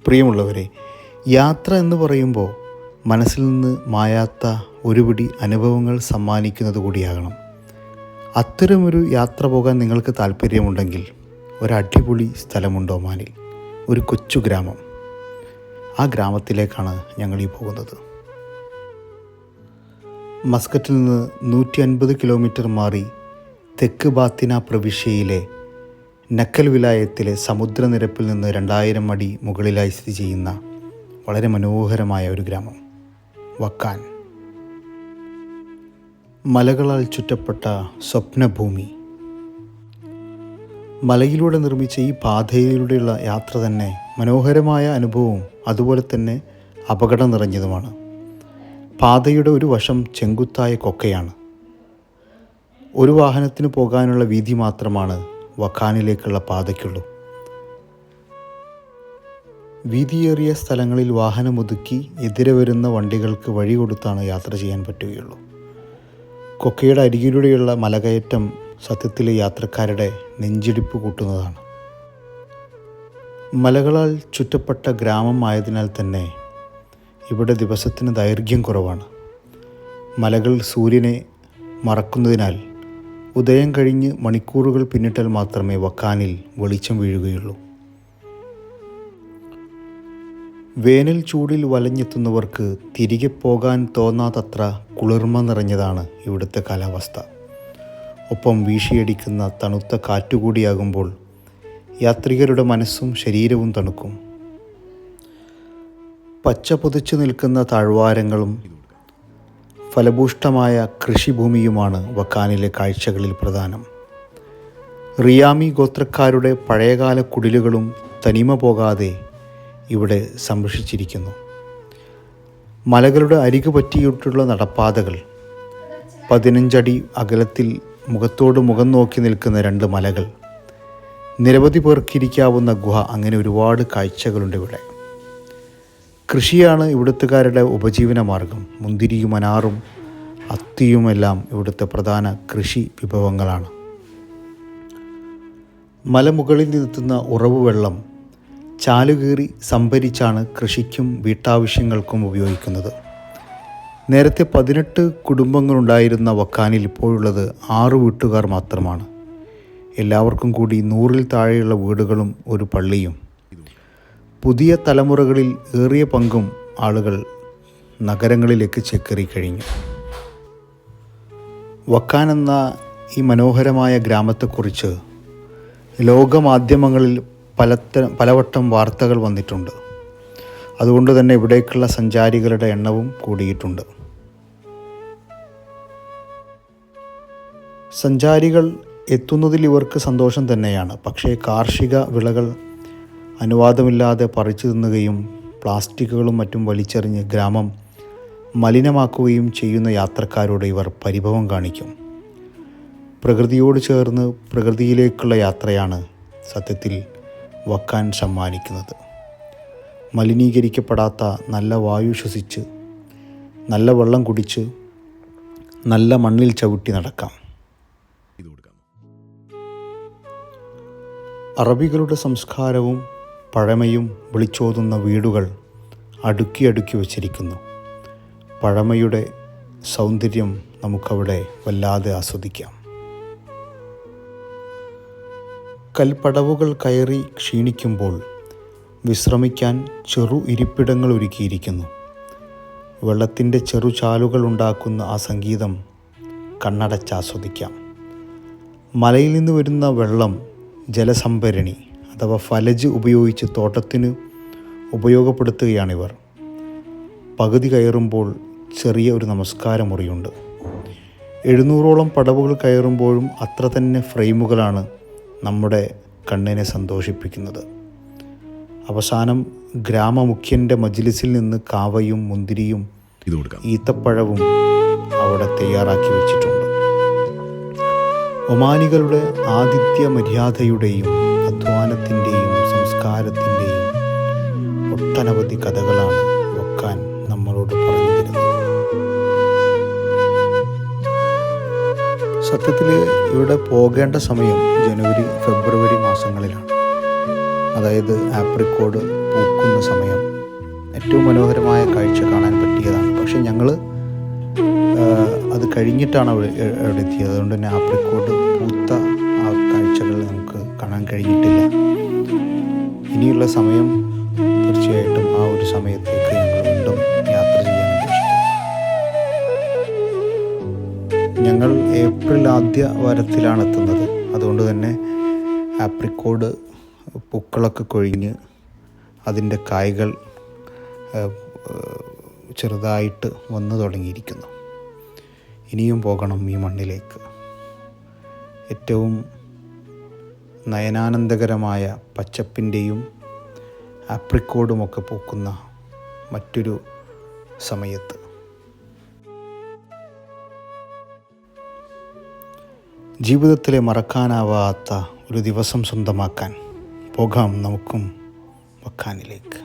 പ്രിയമുള്ളവരെ, യാത്ര എന്ന് പറയുമ്പോൾ മനസ്സിൽ നിന്ന് മായാത്ത ഒരുപിടി അനുഭവങ്ങൾ സമ്മാനിക്കുന്നത് കൂടിയാകണം. അത്തരമൊരു യാത്ര പോകാൻ നിങ്ങൾക്ക് താല്പര്യമുണ്ടെങ്കിൽ ഒരടിപൊളി സ്ഥലമുണ്ട് ഒമാനിൽ, ഒരു കൊച്ചു ഗ്രാമം. ആ ഗ്രാമത്തിലേക്കാണ് ഞങ്ങളീ പോകുന്നത്. മസ്കറ്റിൽ നിന്ന് 150 കിലോമീറ്റർ മാറി തെക്ക് ബാത്തിന പ്രവിശ്യയിലെ നക്കൽ വിലായത്തിലെ സമുദ്രനിരപ്പിൽ നിന്ന് 2000 അടി മുകളിലായി സ്ഥിതി ചെയ്യുന്ന വളരെ മനോഹരമായ ഒരു ഗ്രാമം വക്കാൻ. മലകളാൽ ചുറ്റപ്പെട്ട സ്വപ്നഭൂമി. മലയിലൂടെ നിർമ്മിച്ച ഈ പാതയിലൂടെയുള്ള യാത്ര തന്നെ മനോഹരമായ അനുഭവവും അതുപോലെ തന്നെ അപകടം നിറഞ്ഞതുമാണ്. പാതയുടെ ഒരു വശം ചെങ്കുത്തായ കൊക്കയാണ്. ഒരു വാഹനത്തിന് പോകാനുള്ള വീതി മാത്രമാണ് വക്കാനിലേക്കുള്ള പാതയ്ക്കുള്ളൂ. വീതിയേറിയ സ്ഥലങ്ങളിൽ വാഹനമൊതുക്കി എതിരെ വരുന്ന വണ്ടികൾക്ക് വഴി കൊടുത്താണ് യാത്ര ചെയ്യാൻ പറ്റുകയുള്ളൂ. കൊക്കയുടെ അരികിലൂടെയുള്ള മലകയറ്റം സത്യത്തിലെ യാത്രക്കാരുടെ നെഞ്ചിടിപ്പ് കൂട്ടുന്നതാണ്. മലകളാൽ ചുറ്റപ്പെട്ട ഗ്രാമം ആയതിനാൽ തന്നെ ഇവിടെ ദിവസത്തിന് ദൈർഘ്യം കുറവാണ്. മലകൾ സൂര്യനെ മറക്കുന്നതിനാൽ ഉദയം കഴിഞ്ഞ് മണിക്കൂറുകൾ പിന്നിട്ടാൽ മാത്രമേ വക്കാനിൽ വെളിച്ചം വീഴുകയുള്ളൂ. വേനൽ ചൂടിൽ വലഞ്ഞെത്തുന്നവർക്ക് തിരികെ പോകാൻ തോന്നാത്തത്ര കുളിർമ നിറഞ്ഞതാണ് ഇവിടുത്തെ കാലാവസ്ഥ. ഒപ്പം വീശിയടിക്കുന്ന തണുത്ത കാറ്റുകൂടിയാകുമ്പോൾ യാത്രികരുടെ മനസ്സും ശരീരവും തണുക്കും. പച്ച പൊതിച്ചു നിൽക്കുന്ന താഴ്വാരങ്ങളും ഫലഭൂഷ്ടമായ കൃഷിഭൂമിയുമാണ് വക്കാനിലെ കാഴ്ചകളിൽ പ്രധാനം. റിയാമി ഗോത്രക്കാരുടെ പഴയകാല കുടിലുകളും തനിമ പോകാതെ ഇവിടെ സംരക്ഷിച്ചിരിക്കുന്നു. മലകളുടെ അരികു പറ്റിയിട്ടുള്ള നടപ്പാതകൾ, 15 അടി അകലത്തിൽ മുഖത്തോട് മുഖം നോക്കി നിൽക്കുന്ന 2 മലകൾ, നിരവധി പേർക്കിരിക്കാവുന്ന ഗുഹ, അങ്ങനെ ഒരുപാട് കാഴ്ചകളുണ്ട് ഇവിടെ. കൃഷിയാണ് ഇവിടുത്തുകാരുടെ ഉപജീവന മാർഗം. മുന്തിരിയും അനാറും അത്തിയുമെല്ലാം ഇവിടുത്തെ പ്രധാന കൃഷി വിഭവങ്ങളാണ്. മലമുകളിൽ നിന്നെത്തുന്ന ഉറവ് വെള്ളം ചാലുകീറി സംഭരിച്ചാണ് കൃഷിക്കും വീട്ടാവശ്യങ്ങൾക്കും ഉപയോഗിക്കുന്നത്. നേരത്തെ 18 കുടുംബങ്ങളുണ്ടായിരുന്ന വക്കാനിൽ ഇപ്പോഴുള്ളത് 6 വീട്ടുകാർ മാത്രമാണ്. എല്ലാവർക്കും കൂടി 100-ൽ താഴെയുള്ള വീടുകളും ഒരു പള്ളിയും. പുതിയ തലമുറകളിൽ ഏറിയ പങ്കും ആളുകൾ നഗരങ്ങളിലേക്ക് ചേക്കേറി കഴിഞ്ഞു. വക്കാൻ എന്ന ഈ മനോഹരമായ ഗ്രാമത്തെക്കുറിച്ച് ലോകമാധ്യമങ്ങളിൽ പലവട്ടം വാർത്തകൾ വന്നിട്ടുണ്ട്. അതുകൊണ്ട് തന്നെ ഇവിടേക്കുള്ള സഞ്ചാരികളുടെ എണ്ണവും കൂടിയിട്ടുണ്ട്. സഞ്ചാരികൾ എത്തുന്നതിൽ ഇവർക്ക് സന്തോഷം തന്നെയാണ്. പക്ഷേ കാർഷിക വിളകൾ അനുവാദമില്ലാതെ പറിച്ചു തിന്നുകയും പ്ലാസ്റ്റിക്കുകളും മറ്റും വലിച്ചെറിഞ്ഞ് ഗ്രാമം മലിനമാക്കുകയും ചെയ്യുന്ന യാത്രക്കാരോട് ഇവർ പരിഭവം കാണിക്കും. പ്രകൃതിയോട് ചേർന്ന് പ്രകൃതിയിലേക്കുള്ള യാത്രയാണ് സത്യത്തിൽ വക്കാൻ സമ്മാനിക്കുന്നത്. മലിനീകരിക്കപ്പെടാത്ത നല്ല വായു ശ്വസിച്ച്, നല്ല വെള്ളം കുടിച്ച്, നല്ല മണ്ണിൽ ചവിട്ടി നടക്കാം. അറബികളുടെ സംസ്കാരവും പഴമയും വിളിച്ചോതുന്ന വീടുകൾ അടുക്കി അടുക്കി വച്ചിരിക്കുന്നു. പഴമയുടെ സൗന്ദര്യം നമുക്കവിടെ വല്ലാതെ ആസ്വദിക്കാം. കൽപ്പടവുകൾ കയറി ക്ഷീണിക്കുമ്പോൾ വിശ്രമിക്കാൻ ചെറു ഇരിപ്പിടങ്ങൾ ഒരുക്കിയിരിക്കുന്നു. വെള്ളത്തിൻ്റെ ചെറുചാലുകൾ ഉണ്ടാക്കുന്ന ആ സംഗീതം കണ്ണടച്ചാസ്വദിക്കാം. മലയിൽ നിന്ന് വരുന്ന വെള്ളം ജലസംഭരണി അഥവാ ഫലജ് ഉപയോഗിച്ച് തോട്ടത്തിന് ഉപയോഗപ്പെടുത്തുകയാണിവർ. പകുതി കയറുമ്പോൾ ചെറിയ ഒരു നമസ്കാര മുറിയുണ്ട്. 700ഓളം പടവുകൾ കയറുമ്പോഴും അത്ര തന്നെ ഫ്രെയിമുകളാണ് നമ്മുടെ കണ്ണിനെ സന്തോഷിപ്പിക്കുന്നത്. അവസാനം ഗ്രാമമുഖ്യൻ്റെ മജ്ലിസിൽ നിന്ന് കാവയും മുന്തിരിയും ഈത്തപ്പഴവും അവിടെ തയ്യാറാക്കി വെച്ചിട്ടുണ്ട്. ഒമാനികളുടെ ആതിഥ്യ മര്യാദയുടെയും അധ്വാനത്തിൻ്റെയും സംസ്കാരത്തിൻ്റെയും ഒട്ടനവധി കഥകളാണ് വക്കാൻ നമ്മളോട് പറഞ്ഞു തരുന്നത്. സത്യത്തിൽ ഇവിടെ പോകേണ്ട സമയം ജനുവരി ഫെബ്രുവരി മാസങ്ങളിലാണ്. അതായത് ആപ്രിക്കോട് പൂക്കുന്ന സമയം ഏറ്റവും മനോഹരമായ കാഴ്ച കാണാൻ പറ്റിയതാണ്. പക്ഷെ ഞങ്ങൾ അത് കഴിഞ്ഞിട്ടാണ് അവിടെ എത്തിയത്. അതുകൊണ്ട് തന്നെ ആപ്രിക്കോട് പൂത്ത ആ കാഴ്ചകൾ നമുക്ക് കാണാൻ കഴിഞ്ഞിട്ടില്ല. ഇനിയുള്ള സമയം തീർച്ചയായിട്ടും ആ ഒരു സമയത്തേക്ക് ഞങ്ങൾ വീണ്ടും യാത്ര ചെയ്യാൻ ഉദ്ദേശിക്കുന്നു. ഞങ്ങൾ ഏപ്രിൽ ആദ്യ വാരത്തിലാണ് എത്തുന്നത്. അതുകൊണ്ട് തന്നെ ആപ്രിക്കോട് പൂക്കളൊക്കെ കൊഴിഞ്ഞ് അതിൻ്റെ കായ്കൾ ചെറുതായിട്ട് വന്നു തുടങ്ങിയിരിക്കുന്നു. ഇനിയും പോകണം ഈ മണ്ണിലേക്ക്. ഏറ്റവും നയനാനന്ദകരമായ പച്ചപ്പിൻ്റെയും ആപ്രിക്കോടുമൊക്കെ പൂക്കുന്ന മറ്റൊരു സമയത്ത്. ജീവിതത്തിലെ മറക്കാനാവാത്ത ഒരു ദിവസം സ്വന്തമാക്കാൻ പോകാം നമുക്കും മക്കാനിലേക്ക്.